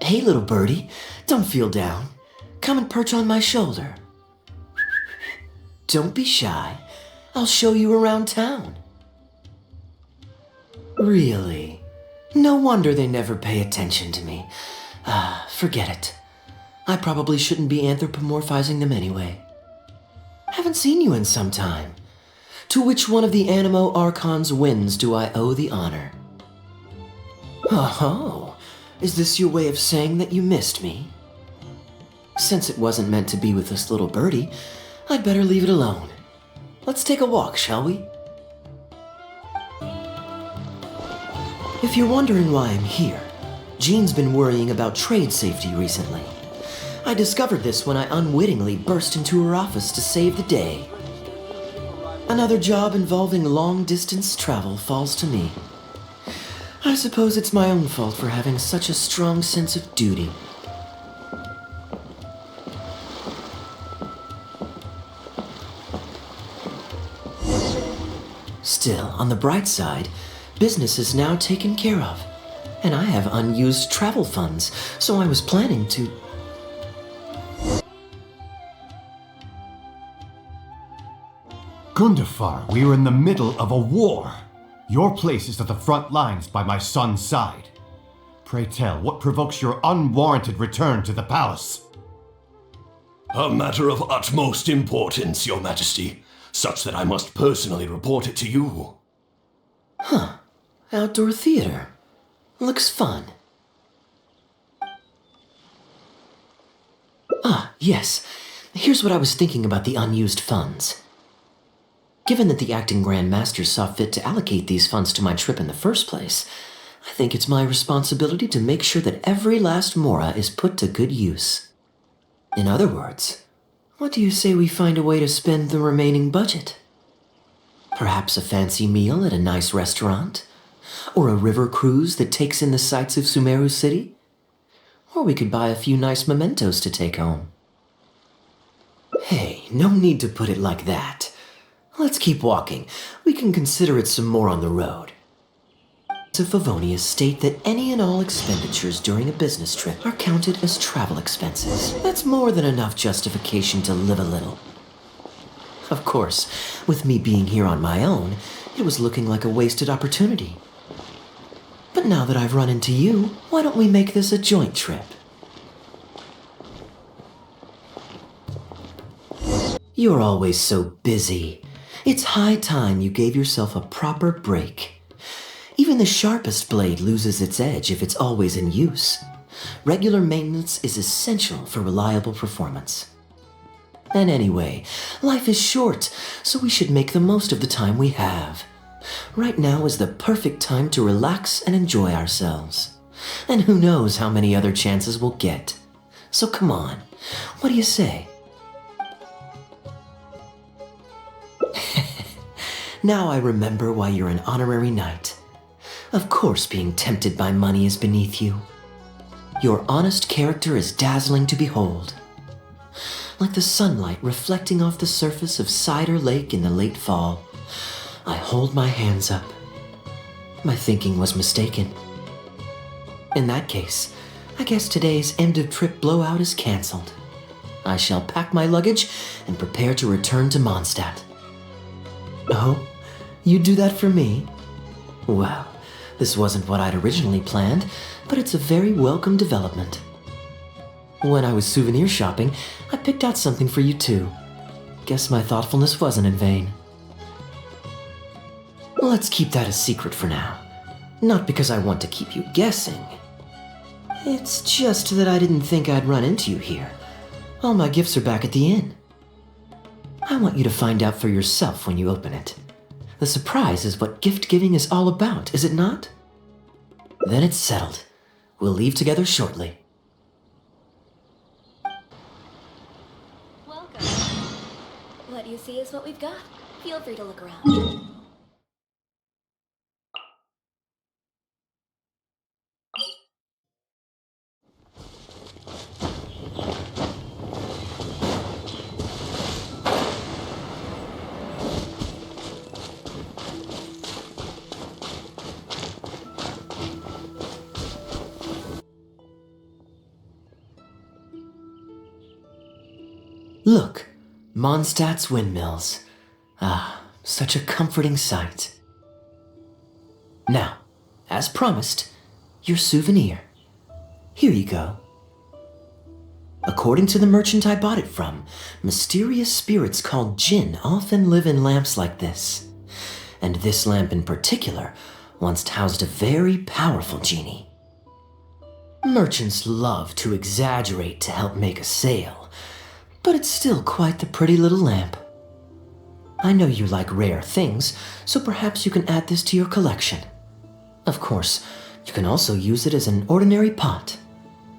Hey, little birdie, don't feel down. Come and perch on my shoulder. Don't be shy. I'll show you around town. Really? No wonder they never pay attention to me. Forget it. I probably shouldn't be anthropomorphizing them anyway. Haven't seen you in some time. To which one of the Animo Archon's winds do I owe the honor? Oh, is this your way of saying that you missed me? Since it wasn't meant to be with this little birdie, I'd better leave it alone. Let's take a walk, shall we? If you're wondering why I'm here, Jean's been worrying about trade safety recently. I discovered this when I unwittingly burst into her office to save the day. Another job involving long-distance travel falls to me. I suppose it's my own fault for having such a strong sense of duty. Still, on the bright side, business is now taken care of, and I have unused travel funds, so I was planning to... Gundafar, we are in the middle of a war. Your place is at the front lines by my son's side. Pray tell, what provokes your unwarranted return to the palace? A matter of utmost importance, Your Majesty, such that I must personally report it to you. Huh. Outdoor theater. Looks fun. Yes. Here's what I was thinking about the unused funds. Given that the acting Grand Master saw fit to allocate these funds to my trip in the first place, I think it's my responsibility to make sure that every last mora is put to good use. In other words, what do you say we find a way to spend the remaining budget? Perhaps a fancy meal at a nice restaurant? Or a river cruise that takes in the sights of Sumeru City? Or we could buy a few nice mementos to take home. Hey, no need to put it like that. Let's keep walking. We can consider it some more on the road. To Favonius state that any and all expenditures during a business trip are counted as travel expenses. That's more than enough justification to live a little. Of course, with me being here on my own, it was looking like a wasted opportunity. But now that I've run into you, why don't we make this a joint trip? You're always so busy. It's high time you gave yourself a proper break. Even the sharpest blade loses its edge if it's always in use. Regular maintenance is essential for reliable performance. And anyway, life is short, so we should make the most of the time we have. Right now is the perfect time to relax and enjoy ourselves. And who knows how many other chances we'll get. So come on, what do you say? Now I remember why you're an honorary knight. Of course being tempted by money is beneath you. Your honest character is dazzling to behold. Like the sunlight reflecting off the surface of Cider Lake in the late fall, I hold my hands up. My thinking was mistaken. In that case, I guess today's end-of-trip blowout is cancelled. I shall pack my luggage and prepare to return to Mondstadt. Oh? You'd do that for me? Well, this wasn't what I'd originally planned, but it's a very welcome development. When I was souvenir shopping, I picked out something for you too. Guess my thoughtfulness wasn't in vain. Let's keep that a secret for now. Not because I want to keep you guessing. It's just that I didn't think I'd run into you here. All my gifts are back at the inn. I want you to find out for yourself when you open it. The surprise is what gift giving is all about, is it not? Then it's settled. We'll leave together shortly. Welcome. What you see is what we've got. Feel free to look around. Look, Mondstadt's windmills. Ah, such a comforting sight. Now, as promised, your souvenir. Here you go. According to the merchant I bought it from, mysterious spirits called Jinn often live in lamps like this. And this lamp in particular once housed a very powerful genie. Merchants love to exaggerate to help make a sale, but it's still quite the pretty little lamp. I know you like rare things, so perhaps you can add this to your collection. Of course, you can also use it as an ordinary pot.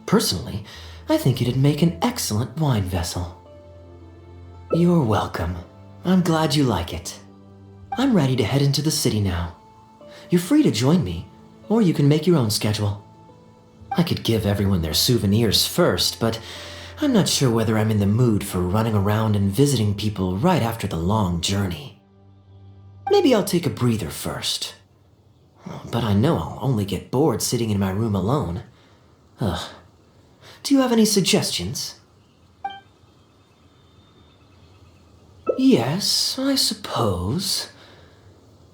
Personally, I think it'd make an excellent wine vessel. You're welcome. I'm glad you like it. I'm ready to head into the city now. You're free to join me, or you can make your own schedule. I could give everyone their souvenirs first, but I'm not sure whether I'm in the mood for running around and visiting people right after the long journey. Maybe I'll take a breather first. But I know I'll only get bored sitting in my room alone. Ugh. Do you have any suggestions? Yes, I suppose.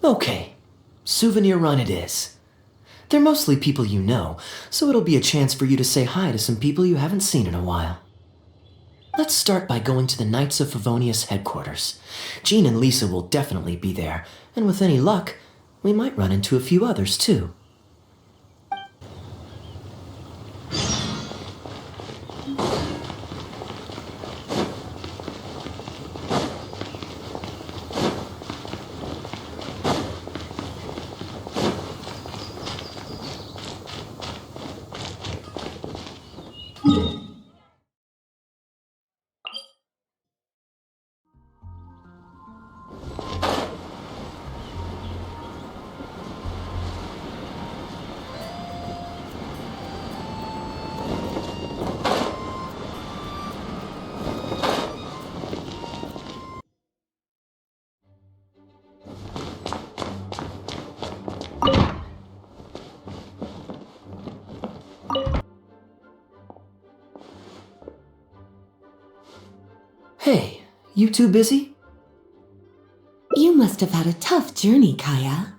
Okay, souvenir run it is. They're mostly people you know, so it'll be a chance for you to say hi to some people you haven't seen in a while. Let's start by going to the Knights of Favonius headquarters. Jean and Lisa will definitely be there, and with any luck, we might run into a few others too. Hey, you two busy? You must have had a tough journey, Kaeya.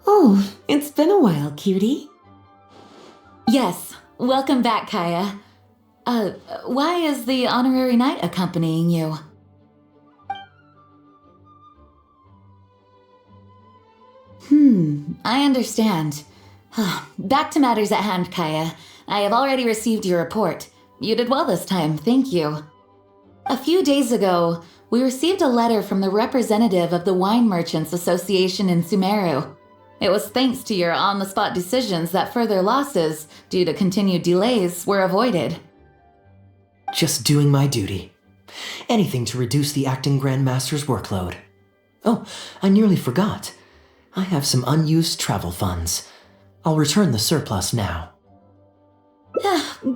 Oh, it's been a while, cutie. Yes, welcome back, Kaeya. Why is the honorary knight accompanying you? I understand. Back to matters at hand, Kaeya. I have already received your report. You did well this time, thank you. A few days ago, we received a letter from the representative of the Wine Merchants Association in Sumeru. It was thanks to your on-the-spot decisions that further losses, due to continued delays, were avoided. Just doing my duty. Anything to reduce the acting Grandmaster's workload. Oh, I nearly forgot. I have some unused travel funds. I'll return the surplus now.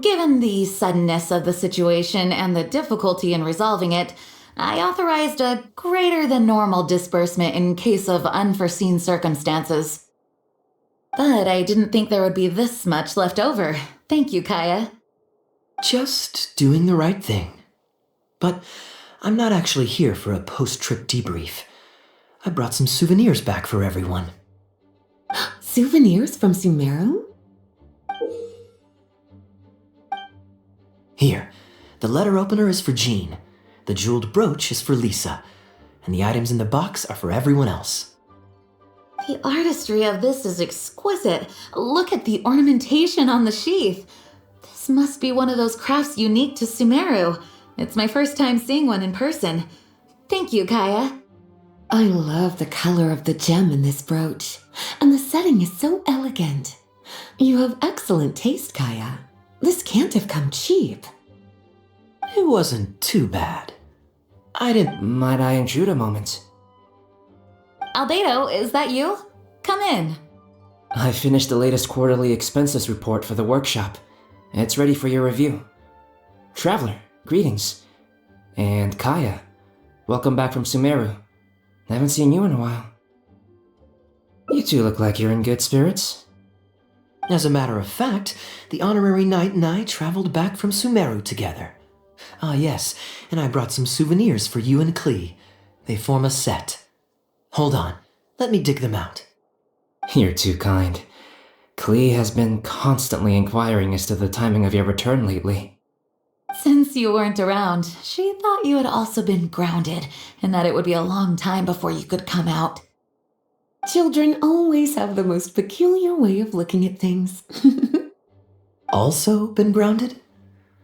Given the suddenness of the situation and the difficulty in resolving it, I authorized a greater than normal disbursement in case of unforeseen circumstances. But I didn't think there would be this much left over. Thank you, Kaeya. Just doing the right thing. But I'm not actually here for a post-trip debrief. I brought some souvenirs back for everyone. Souvenirs from Sumeru? Here, the letter opener is for Jean, the jeweled brooch is for Lisa, and the items in the box are for everyone else. The artistry of this is exquisite. Look at the ornamentation on the sheath. This must be one of those crafts unique to Sumeru. It's my first time seeing one in person. Thank you, Kaeya. I love the color of the gem in this brooch, and the setting is so elegant. You have excellent taste, Kaeya. This can't have come cheap. It wasn't too bad. I didn't... Might I intrude a moment? Albedo, is that you? Come in. I finished the latest quarterly expenses report for the workshop. It's ready for your review. Traveler, greetings. And Kaeya, welcome back from Sumeru. I haven't seen you in a while. You two look like you're in good spirits. As a matter of fact, the honorary knight and I traveled back from Sumeru together. Ah, yes, and I brought some souvenirs for you and Klee. They form a set. Hold on, let me dig them out. You're too kind. Klee has been constantly inquiring as to the timing of your return lately. Since you weren't around, she thought you had also been grounded, and that it would be a long time before you could come out. Children always have the most peculiar way of looking at things. Also been grounded?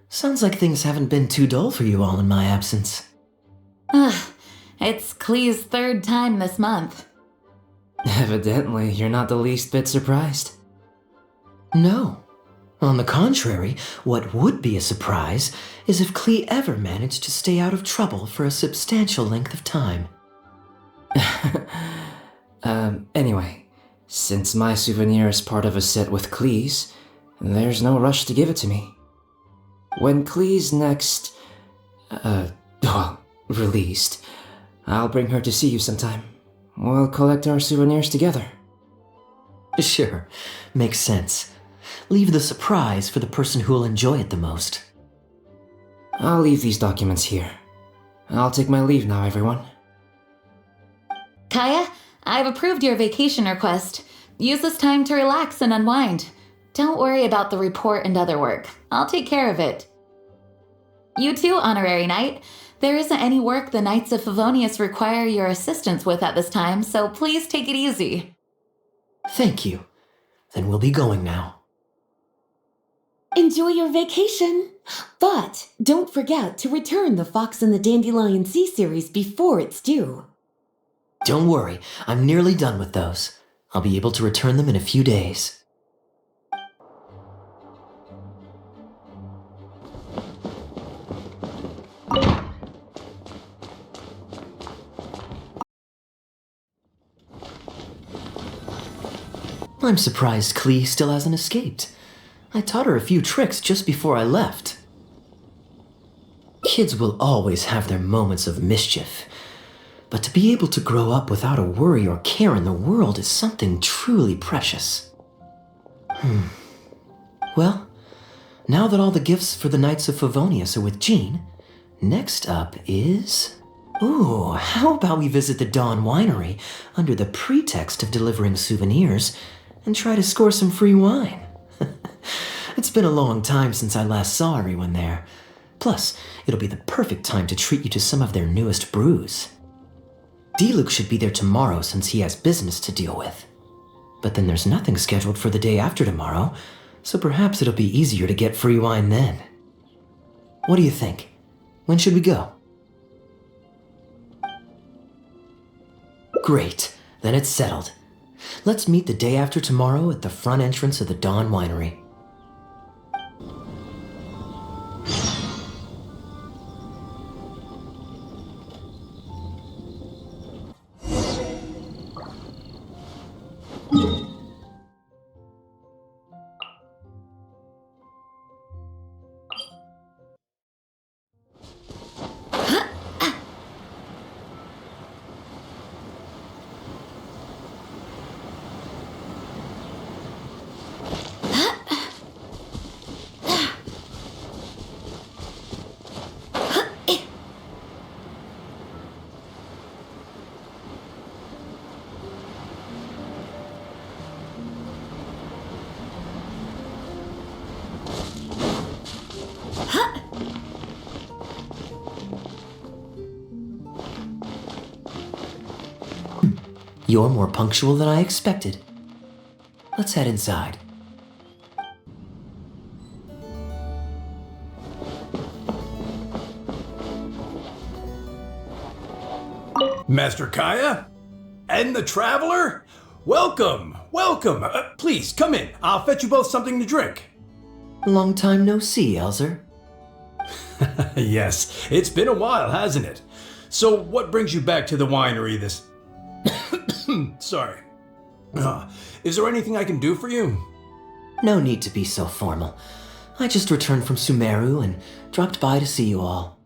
Sounds like things haven't been too dull for you all in my absence. It's Klee's third time this month. Evidently, you're not the least bit surprised. No. On the contrary, what would be a surprise is if Klee ever managed to stay out of trouble for a substantial length of time. Anyway, since my souvenir is part of a set with Klee's, there's no rush to give it to me. When Klee's next, released, I'll bring her to see you sometime. We'll collect our souvenirs together. Sure, makes sense. Leave the surprise for the person who'll enjoy it the most. I'll leave these documents here. I'll take my leave now, everyone. Kaeya, I've approved your vacation request. Use this time to relax and unwind. Don't worry about the report and other work. I'll take care of it. You too, Honorary Knight. There isn't any work the Knights of Favonius require your assistance with at this time, so please take it easy. Thank you. Then we'll be going now. Enjoy your vacation. But don't forget to return the Fox and the Dandelion Sea series before it's due. Don't worry, I'm nearly done with those. I'll be able to return them in a few days. I'm surprised Klee still hasn't escaped. I taught her a few tricks just before I left. Kids will always have their moments of mischief, but to be able to grow up without a worry or care in the world is something truly precious. Well, now that all the gifts for the Knights of Favonius are with Jean, next up is... Ooh, how about we visit the Dawn Winery under the pretext of delivering souvenirs and try to score some free wine? It's been a long time since I last saw everyone there. Plus, it'll be the perfect time to treat you to some of their newest brews. Diluc should be there tomorrow since he has business to deal with. But then there's nothing scheduled for the day after tomorrow, so perhaps it'll be easier to get free wine then. What do you think? When should we go? Great, then it's settled. Let's meet the day after tomorrow at the front entrance of the Dawn Winery. You're more punctual than I expected. Let's head inside. Master Kaeya? And the Traveler? Welcome, welcome. Please, come in. I'll fetch you both something to drink. Long time no see, Elzer. Yes, it's been a while, hasn't it? So what brings you back to the winery this... Sorry. Is there anything I can do for you? No need to be so formal. I just returned from Sumeru and dropped by to see you all.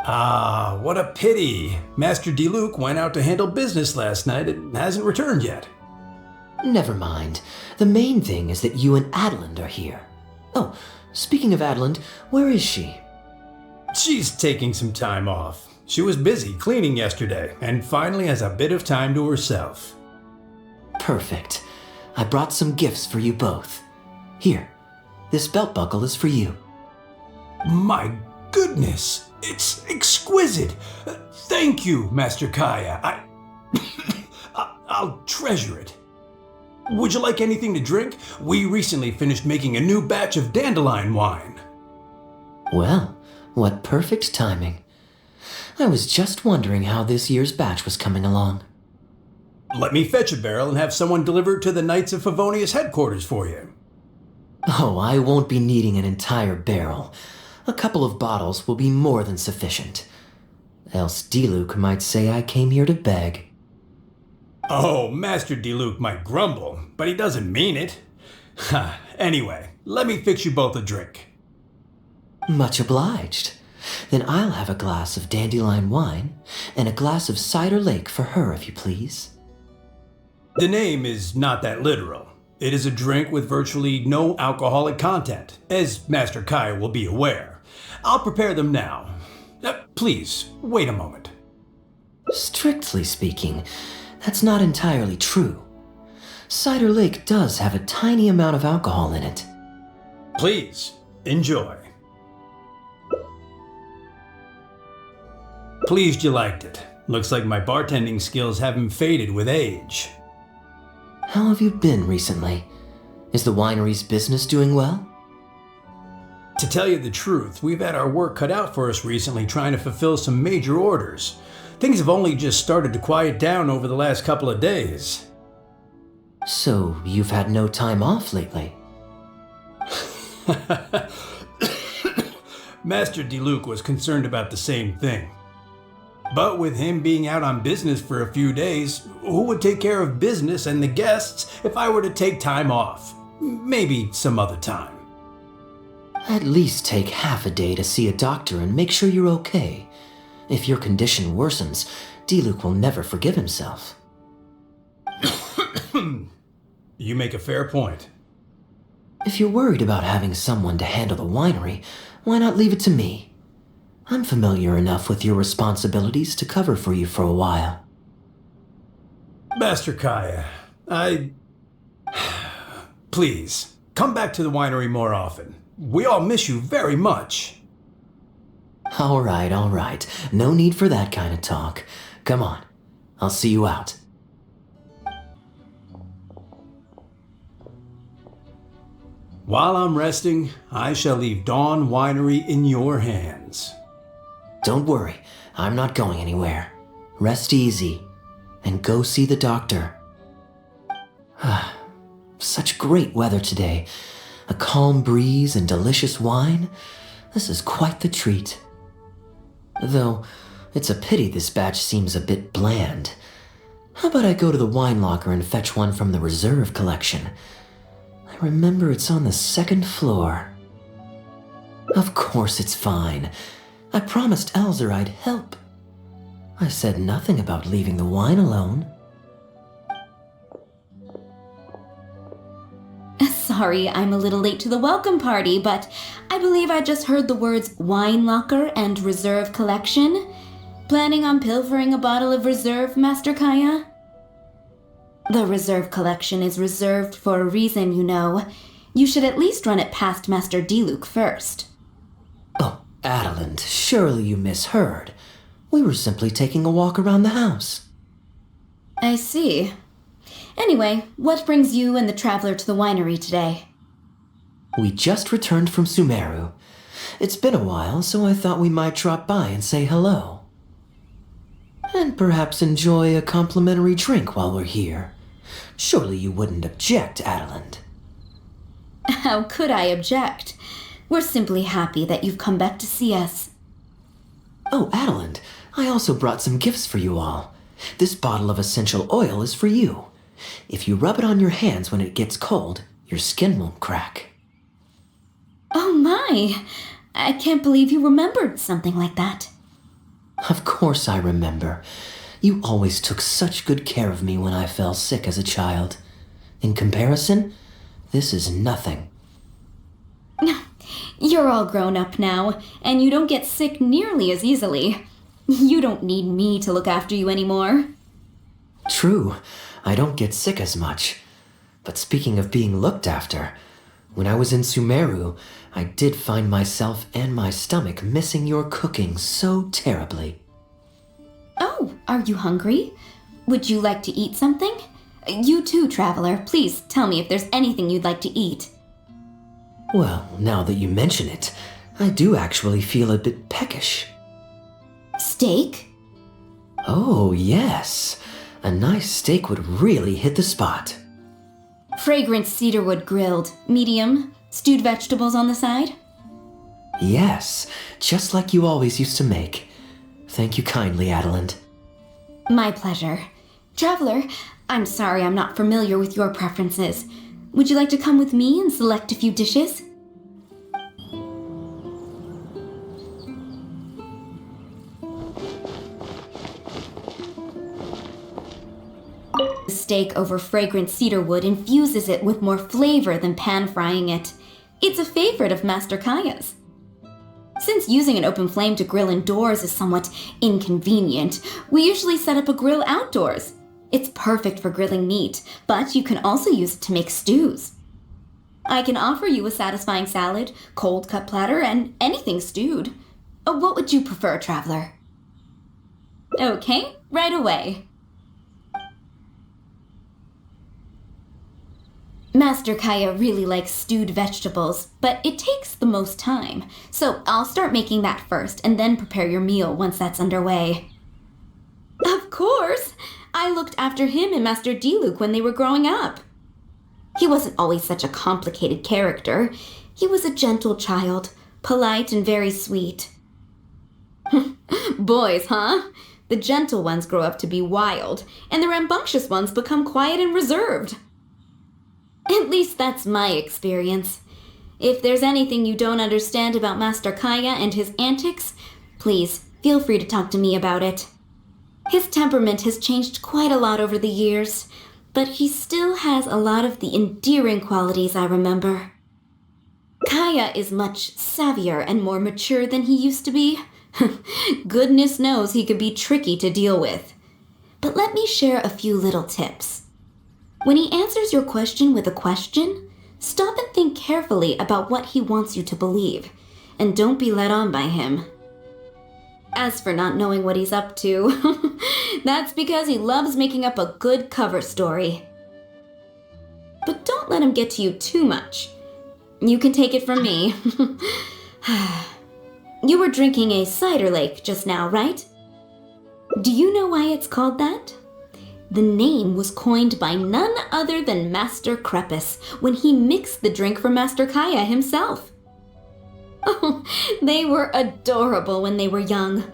Ah, what a pity. Master Diluc went out to handle business last night and hasn't returned yet. Never mind. The main thing is that you and Adeland are here. Oh, speaking of Adeland, where is she? She's taking some time off. She was busy cleaning yesterday and finally has a bit of time to herself. Perfect. I brought some gifts for you both. Here, this belt buckle is for you. My goodness, it's exquisite. Thank you, Master Kaeya. I'll treasure it. Would you like anything to drink? We recently finished making a new batch of dandelion wine. Well, what perfect timing. I was just wondering how this year's batch was coming along. Let me fetch a barrel and have someone deliver it to the Knights of Favonius headquarters for you. Oh, I won't be needing an entire barrel. A couple of bottles will be more than sufficient. Else Diluc might say I came here to beg. Oh, Master Diluc might grumble, but he doesn't mean it. Anyway, let me fix you both a drink. Much obliged. Then I'll have a glass of dandelion wine and a glass of cider lake for her, if you please. The name is not that literal. It is a drink with virtually no alcoholic content, as Master Kaeya will be aware. I'll prepare them now. Please, wait a moment. Strictly speaking, that's not entirely true. Cider Lake does have a tiny amount of alcohol in it. Please, enjoy. Pleased you liked it. Looks like my bartending skills haven't faded with age. How have you been recently? Is the winery's business doing well? To tell you the truth, we've had our work cut out for us recently trying to fulfill some major orders. Things have only just started to quiet down over the last couple of days. So, you've had no time off lately? Master Diluc was concerned about the same thing. But with him being out on business for a few days, who would take care of business and the guests if I were to take time off? Maybe some other time. At least take half a day to see a doctor and make sure you're okay. If your condition worsens, Diluc will never forgive himself. You make a fair point. If you're worried about having someone to handle the winery, why not leave it to me? I'm familiar enough with your responsibilities to cover for you for a while. Master Kaeya, Please, come back to the winery more often. We all miss you very much. All right. No need for that kind of talk. Come on, I'll see you out. While I'm resting, I shall leave Dawn Winery in your hands. Don't worry, I'm not going anywhere. Rest easy, and go see the doctor. Such great weather today. A calm breeze and delicious wine. This is quite the treat. Though, it's a pity this batch seems a bit bland. How about I go to the wine locker and fetch one from the reserve collection? I remember it's on the second floor. Of course it's fine. I promised Elzer I'd help. I said nothing about leaving the wine alone. Sorry, I'm a little late to the welcome party, but I believe I just heard the words wine locker and reserve collection. Planning on pilfering a bottle of reserve, Master Kaeya? The reserve collection is reserved for a reason, you know. You should at least run it past Master Diluc first. Oh, Adeland, surely you misheard. We were simply taking a walk around the house. I see. Anyway, what brings you and the traveler to the winery today? We just returned from Sumeru. It's been a while, so I thought we might drop by and say hello. And perhaps enjoy a complimentary drink while we're here. Surely you wouldn't object, Adeland. How could I object? We're simply happy that you've come back to see us. Oh, Adeland, I also brought some gifts for you all. This bottle of essential oil is for you. If you rub it on your hands when it gets cold, your skin won't crack. Oh my! I can't believe you remembered something like that. Of course I remember. You always took such good care of me when I fell sick as a child. In comparison, this is nothing. You're all grown up now, and you don't get sick nearly as easily. You don't need me to look after you anymore. True, I don't get sick as much. But speaking of being looked after, when I was in Sumeru, I did find myself and my stomach missing your cooking so terribly. Oh, are you hungry? Would you like to eat something? You too, traveler. Please tell me if there's anything you'd like to eat. Well, now that you mention it, I do actually feel a bit peckish. Steak? Oh, yes. A nice steak would really hit the spot. Fragrant cedarwood grilled, medium, stewed vegetables on the side? Yes, just like you always used to make. Thank you kindly, Adeland. My pleasure. Traveler, I'm sorry I'm not familiar with your preferences. Would you like to come with me and select a few dishes? Steak over fragrant cedarwood infuses it with more flavor than pan-frying it. It's a favorite of Master Kaeya's. Since using an open flame to grill indoors is somewhat inconvenient, we usually set up a grill outdoors. It's perfect for grilling meat, but you can also use it to make stews. I can offer you a satisfying salad, cold cut platter, and anything stewed. What would you prefer, traveler? Okay, right away. Master Kaeya really likes stewed vegetables, but it takes the most time, so I'll start making that first and then prepare your meal once that's underway. Of course! I looked after him and Master Diluc when they were growing up. He wasn't always such a complicated character. He was a gentle child, polite and very sweet. Boys, huh? The gentle ones grow up to be wild, and the rambunctious ones become quiet and reserved. At least that's my experience. If there's anything you don't understand about Master Kaeya and his antics, please feel free to talk to me about it. His temperament has changed quite a lot over the years, but he still has a lot of the endearing qualities I remember. Kaeya is much savvier and more mature than he used to be. Goodness knows he could be tricky to deal with. But let me share a few little tips. When he answers your question with a question, stop and think carefully about what he wants you to believe, and don't be led on by him. As for not knowing what he's up to, that's because he loves making up a good cover story. But don't let him get to you too much. You can take it from me. You were drinking a cider lake just now, right? Do you know why it's called that? The name was coined by none other than Master Crepus when he mixed the drink for Master Kaeya himself. Oh, they were adorable when they were young.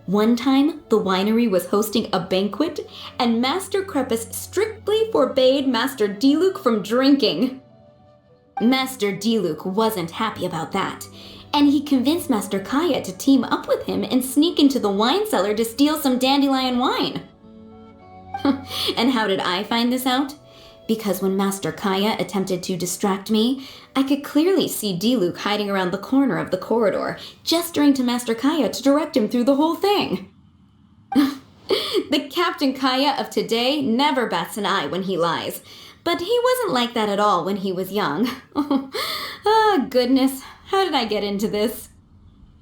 One time, the winery was hosting a banquet, and Master Crepus strictly forbade Master Diluc from drinking. Master Diluc wasn't happy about that, and he convinced Master Kaeya to team up with him and sneak into the wine cellar to steal some dandelion wine. And how did I find this out? Because when Master Kaeya attempted to distract me, I could clearly see Diluc hiding around the corner of the corridor, gesturing to Master Kaeya to direct him through the whole thing. The Captain Kaeya of today never bats an eye when he lies, but he wasn't like that at all when he was young. Oh, goodness, how did I get into this?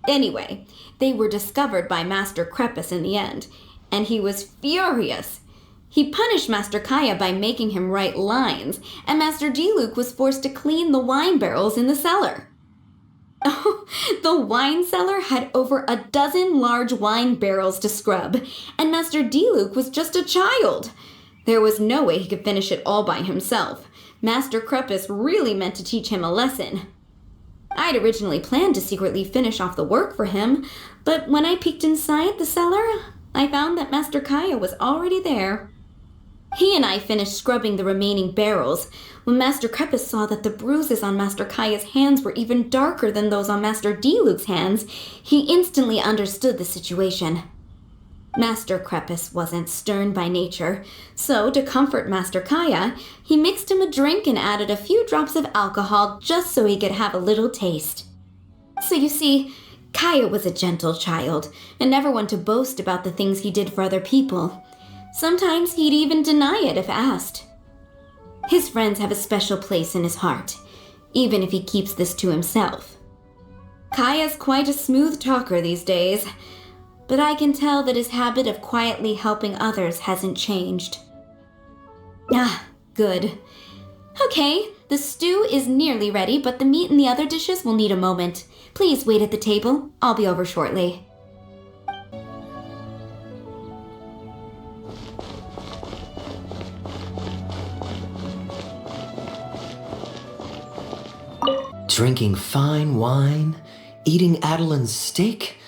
Anyway, they were discovered by Master Crepus in the end, and he was furious. He punished Master Kaeya by making him write lines, and Master Diluc was forced to clean the wine barrels in the cellar. Oh, the wine cellar had over a dozen large wine barrels to scrub, and Master Diluc was just a child. There was no way he could finish it all by himself. Master Crepus really meant to teach him a lesson. I'd originally planned to secretly finish off the work for him, but when I peeked inside the cellar, I found that Master Kaeya was already there. He and I finished scrubbing the remaining barrels when Master Crepus saw that the bruises on Master Kaeya's hands were even darker than those on Master Diluc's hands. He instantly understood the situation. Master Crepus wasn't stern by nature, so to comfort Master Kaeya, he mixed him a drink and added a few drops of alcohol just so he could have a little taste. So you see, Kaeya was a gentle child and never one to boast about the things he did for other people. Sometimes he'd even deny it if asked. His friends have a special place in his heart, even if he keeps this to himself. Kaeya's quite a smooth talker these days, but I can tell that his habit of quietly helping others hasn't changed. Ah, good. Okay, the stew is nearly ready, but the meat and the other dishes will need a moment. Please wait at the table. I'll be over shortly. Drinking fine wine, eating Adeline's steak?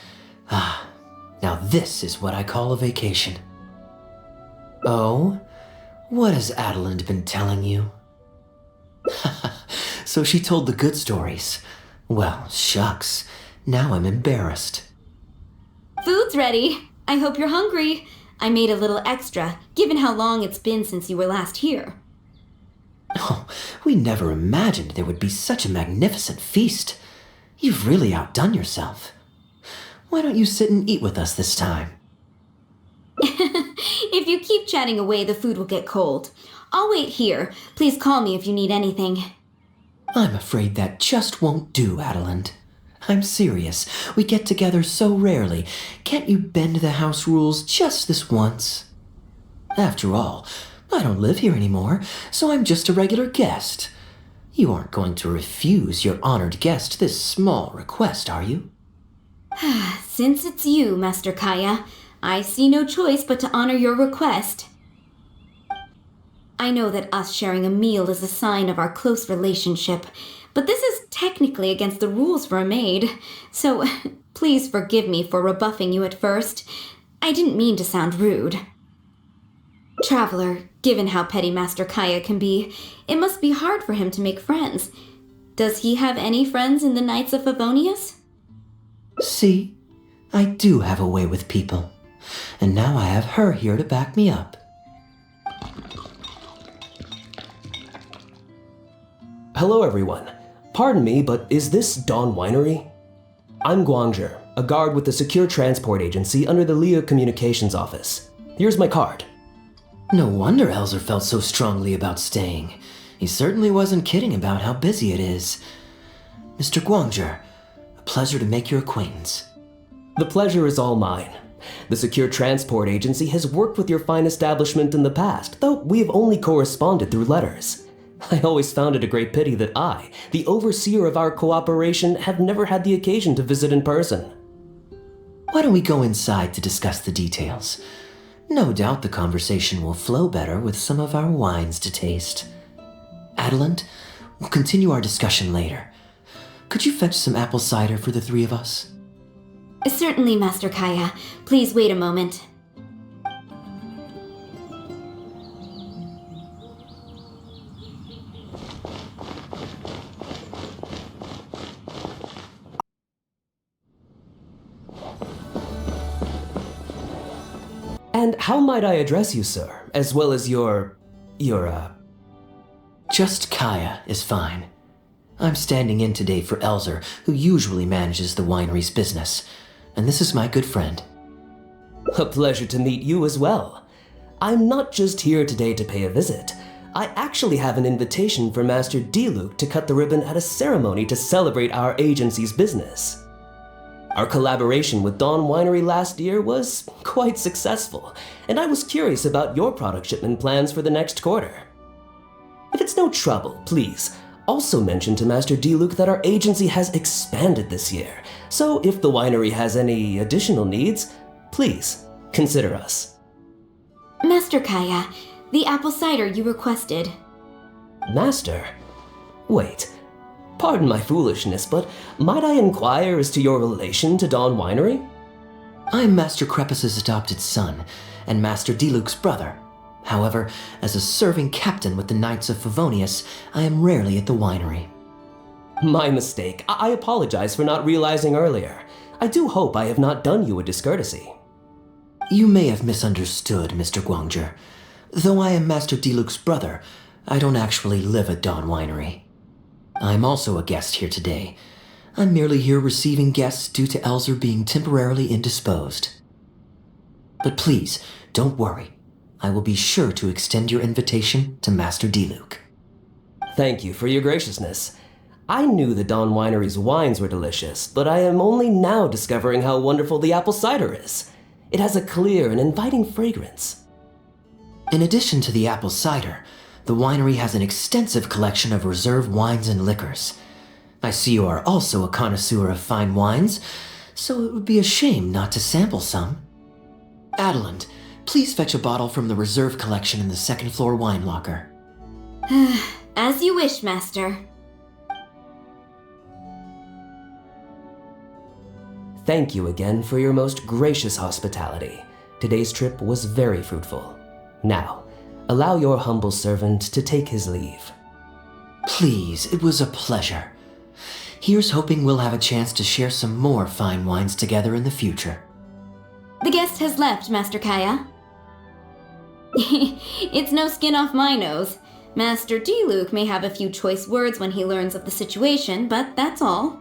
Ah, now this is what I call a vacation. Oh? What has Adeline been telling you? So she told the good stories. Well, shucks. Now I'm embarrassed. Food's ready. I hope you're hungry. I made a little extra, given how long it's been since you were last here. Oh, we never imagined there would be such a magnificent feast. You've really outdone yourself. Why don't you sit and eat with us this time? If you keep chatting away, the food will get cold. I'll wait here. Please call me if you need anything. I'm afraid that just won't do, Adeline. I'm serious. We get together so rarely. Can't you bend the house rules just this once? After all, I don't live here anymore, so I'm just a regular guest. You aren't going to refuse your honored guest this small request, are you? Since it's you, Master Kaeya, I see no choice but to honor your request. I know that us sharing a meal is a sign of our close relationship, but this is technically against the rules for a maid, so please forgive me for rebuffing you at first. I didn't mean to sound rude. Traveler, given how petty Master Kaeya can be, it must be hard for him to make friends. Does he have any friends in the Knights of Favonius? See, I do have a way with people, and now I have her here to back me up. Hello everyone. Pardon me, but is this Dawn Winery? I'm Guangzhe, a guard with the Secure Transport Agency under the Leo Communications Office. Here's my card. No wonder Elzer felt so strongly about staying. He certainly wasn't kidding about how busy it is. Mr. Guangzhe, a pleasure to make your acquaintance. The pleasure is all mine. The Secure Transport Agency has worked with your fine establishment in the past, though we have only corresponded through letters. I always found it a great pity that I, the overseer of our cooperation, have never had the occasion to visit in person. Why don't we go inside to discuss the details? No doubt the conversation will flow better with some of our wines to taste. Adeline, we'll continue our discussion later. Could you fetch some apple cider for the three of us? Certainly, Master Kaeya. Please wait a moment. And how might I address you, sir, as well as your... Just Kaeya is fine. I'm standing in today for Elzer, who usually manages the winery's business, and this is my good friend. A pleasure to meet you as well. I'm not just here today to pay a visit. I actually have an invitation for Master Diluc to cut the ribbon at a ceremony to celebrate our agency's business. Our collaboration with Dawn Winery last year was quite successful, and I was curious about your product shipment plans for the next quarter. If it's no trouble, please, also mention to Master Diluc that our agency has expanded this year, so if the winery has any additional needs, please consider us. Master Kaeya, the apple cider you requested. Master? Wait. Pardon my foolishness, but might I inquire as to your relation to Dawn Winery? I'm Master Krepus's adopted son, and Master Diluc's brother. However, as a serving captain with the Knights of Favonius, I am rarely at the winery. My mistake. I apologize for not realizing earlier. I do hope I have not done you a discourtesy. You may have misunderstood, Mr. Guangzhe. Though I am Master Diluc's brother, I don't actually live at Dawn Winery. I'm also a guest here today. I'm merely here receiving guests due to Elzer being temporarily indisposed. But please, don't worry. I will be sure to extend your invitation to Master Diluc. Thank you for your graciousness. I knew the Dawn Winery's wines were delicious, but I am only now discovering how wonderful the apple cider is. It has a clear and inviting fragrance. In addition to the apple cider, the winery has an extensive collection of reserve wines and liquors. I see you are also a connoisseur of fine wines, so it would be a shame not to sample some. Adeland, please fetch a bottle from the reserve collection in the second floor wine locker. As you wish, Master. Thank you again for your most gracious hospitality. Today's trip was very fruitful. Now, allow your humble servant to take his leave. Please, it was a pleasure. Here's hoping we'll have a chance to share some more fine wines together in the future. The guest has left, Master Kaeya. It's no skin off my nose. Master Diluc may have a few choice words when he learns of the situation, but that's all.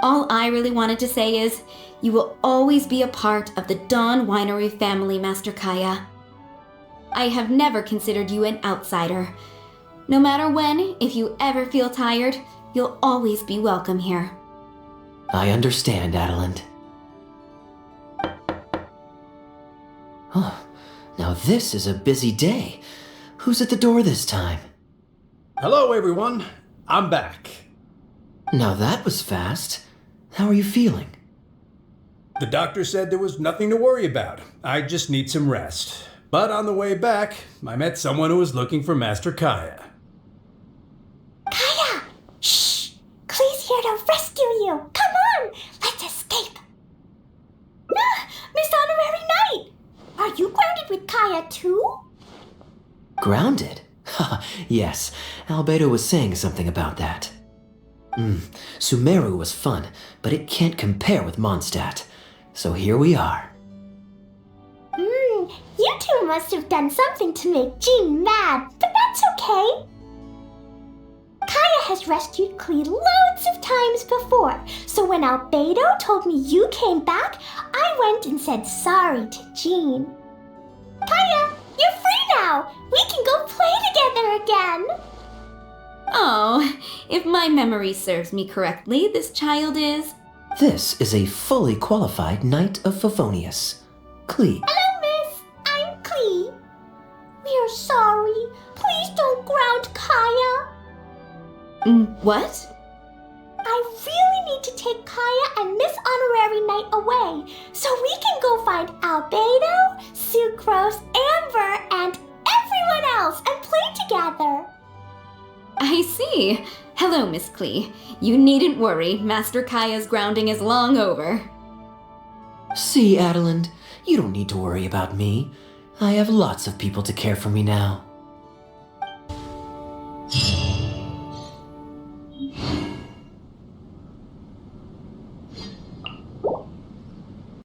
All I really wanted to say is, you will always be a part of the Dawn Winery family, Master Kaeya. I have never considered you an outsider. No matter when, if you ever feel tired, you'll always be welcome here. I understand, Adeland. Oh, now this is a busy day. Who's at the door this time? Hello, everyone. I'm back. Now that was fast. How are you feeling? The doctor said there was nothing to worry about. I just need some rest. But on the way back, I met someone who was looking for Master Kaeya. Kaeya! Shh! Klee's here to rescue you! Come on! Let's escape! Miss Honorary Knight! Are you grounded with Kaeya too? Grounded? Yes, Albedo was saying something about that. Sumeru was fun, but it can't compare with Mondstadt. So here we are. You two must have done something to make Jean mad, but that's okay. Kaeya has rescued Klee loads of times before, so when Albedo told me you came back, I went and said sorry to Jean. Kaeya, you're free now! We can go play together again! Oh, if my memory serves me correctly, this child is... This is a fully qualified Knight of Favonius. Klee. Hello, miss. I'm Klee. We're sorry. Please don't ground Kaeya. What? I really need to take Kaeya and Miss Honorary Knight away, so we can go find Albedo, Sucrose, Amber, and everyone else and play together. I see. Hello, Miss Klee. You needn't worry. Master Kaeya's grounding is long over. See, Adeland, you don't need to worry about me. I have lots of people to care for me now.